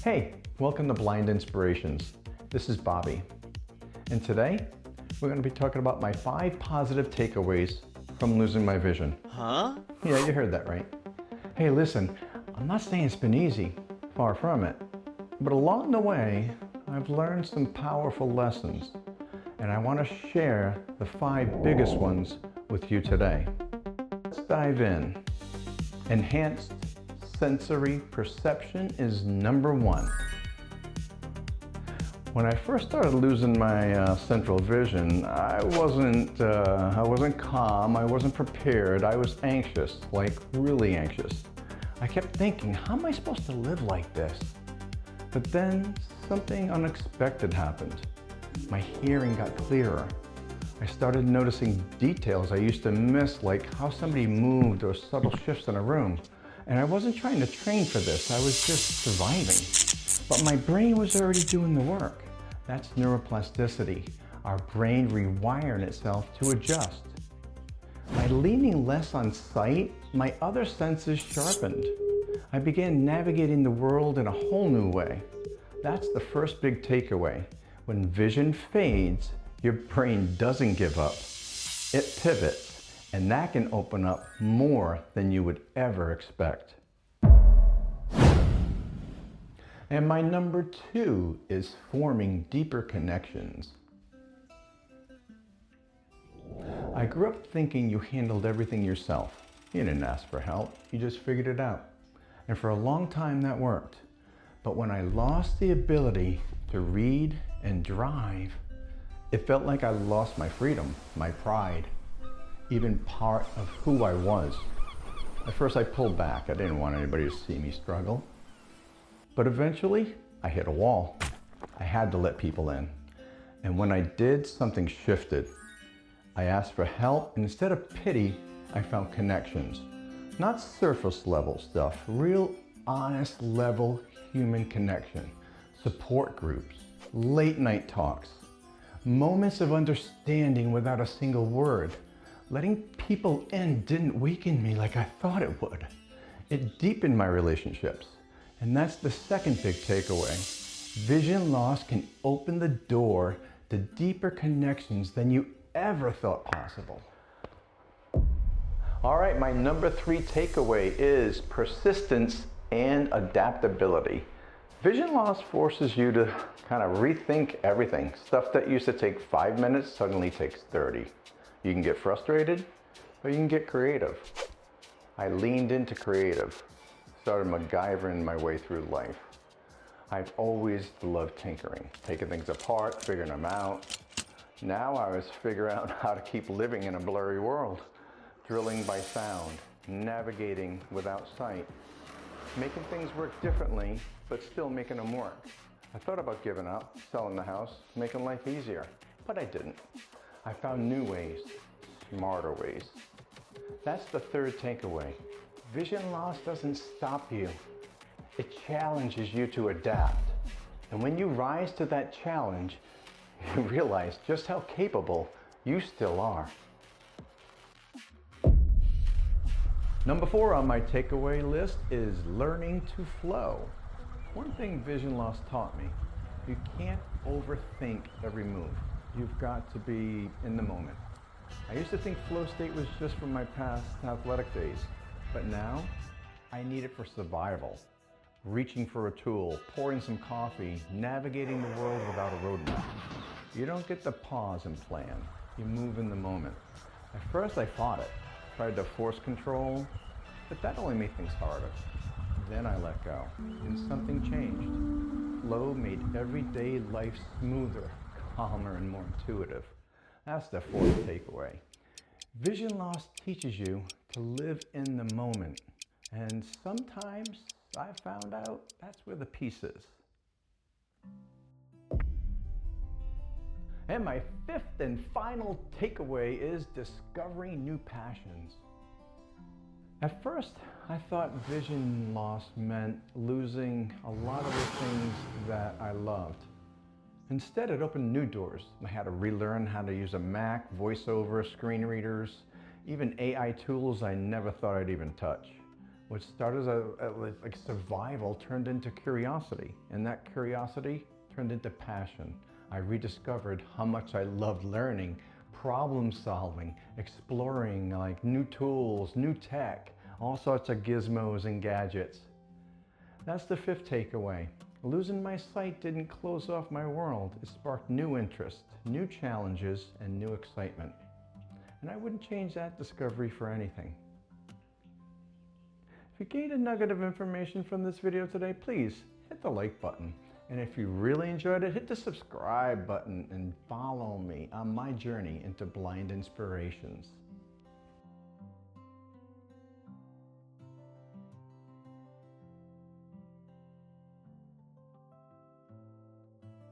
Hey, welcome to Blind Inspirations. This is Bobby. And today, we're going to be talking about my 5 positive takeaways from losing my vision. Huh? Yeah, you heard that right. Hey, listen, I'm not saying it's been easy, far from it. But along the way, I've learned some powerful lessons. And I want to share the 5 biggest ones with you today. Let's dive in. Enhanced sensory perception is number 1. When I first started losing my central vision, I wasn't calm, I wasn't prepared, I was anxious, like really anxious. I kept thinking, how am I supposed to live like this? But then something unexpected happened. My hearing got clearer. I started noticing details I used to miss, like how somebody moved or subtle shifts in a room. And I wasn't trying to train for this, I was just surviving. But my brain was already doing the work. That's neuroplasticity, our brain rewiring itself to adjust. By leaning less on sight, my other senses sharpened. I began navigating the world in a whole new way. That's the first big takeaway. When vision fades, your brain doesn't give up. It pivots, and that can open up more than you would ever expect. And my number 2 is forming deeper connections. I grew up thinking you handled everything yourself. You didn't ask for help, you just figured it out. And for a long time that worked. But when I lost the ability to read and drive, it felt like I lost my freedom, my pride, even part of who I was. At first I pulled back. I didn't want anybody to see me struggle. But eventually I hit a wall. I had to let people in. And when I did, something shifted. I asked for help, and instead of pity, I found connections. Not surface level stuff, real honest level human connection. Support groups, late night talks, moments of understanding without a single word. Letting people in didn't weaken me like I thought it would. It deepened my relationships. And that's the second big takeaway. Vision loss can open the door to deeper connections than you ever thought possible. All right, my number 3 takeaway is persistence and adaptability. Vision loss forces you to kind of rethink everything. Stuff that used to take 5 minutes suddenly takes 30. You can get frustrated, or you can get creative. I leaned into creative, started MacGyvering my way through life. I've always loved tinkering, taking things apart, figuring them out. Now I was figuring out how to keep living in a blurry world, drilling by sound, navigating without sight, making things work differently, but still making them work. I thought about giving up, selling the house, making life easier, but I didn't. I found new ways, smarter ways. That's the third takeaway. Vision loss doesn't stop you. It challenges you to adapt. And when you rise to that challenge, you realize just how capable you still are. Number 4 on my takeaway list is learning to flow. One thing vision loss taught me, you can't overthink every move. You've got to be in the moment. I used to think flow state was just from my past athletic days, but now I need it for survival. Reaching for a tool, pouring some coffee, navigating the world without a roadmap. You don't get to pause and plan. You move in the moment. At first I fought it, tried to force control, but that only made things harder. Then I let go, and something changed. Flow made everyday life smoother, calmer, and more intuitive. That's the 4th takeaway. Vision loss teaches you to live in the moment, and sometimes I found out that's where the peace is. And my 5th and final takeaway is discovering new passions. At first, I thought vision loss meant losing a lot of the things that I loved. Instead, it opened new doors. I had to relearn how to use a Mac, voiceover, screen readers, even AI tools I never thought I'd even touch. What started as like survival turned into curiosity, and that curiosity turned into passion. I rediscovered how much I loved learning, problem solving, exploring like new tools, new tech, all sorts of gizmos and gadgets. That's the fifth takeaway. Losing my sight didn't close off my world. It sparked new interest, new challenges, and new excitement. And I wouldn't change that discovery for anything. If you gained a nugget of information from this video today, please hit the like button. And if you really enjoyed it, hit the subscribe button and follow me on my journey into blind inspirations.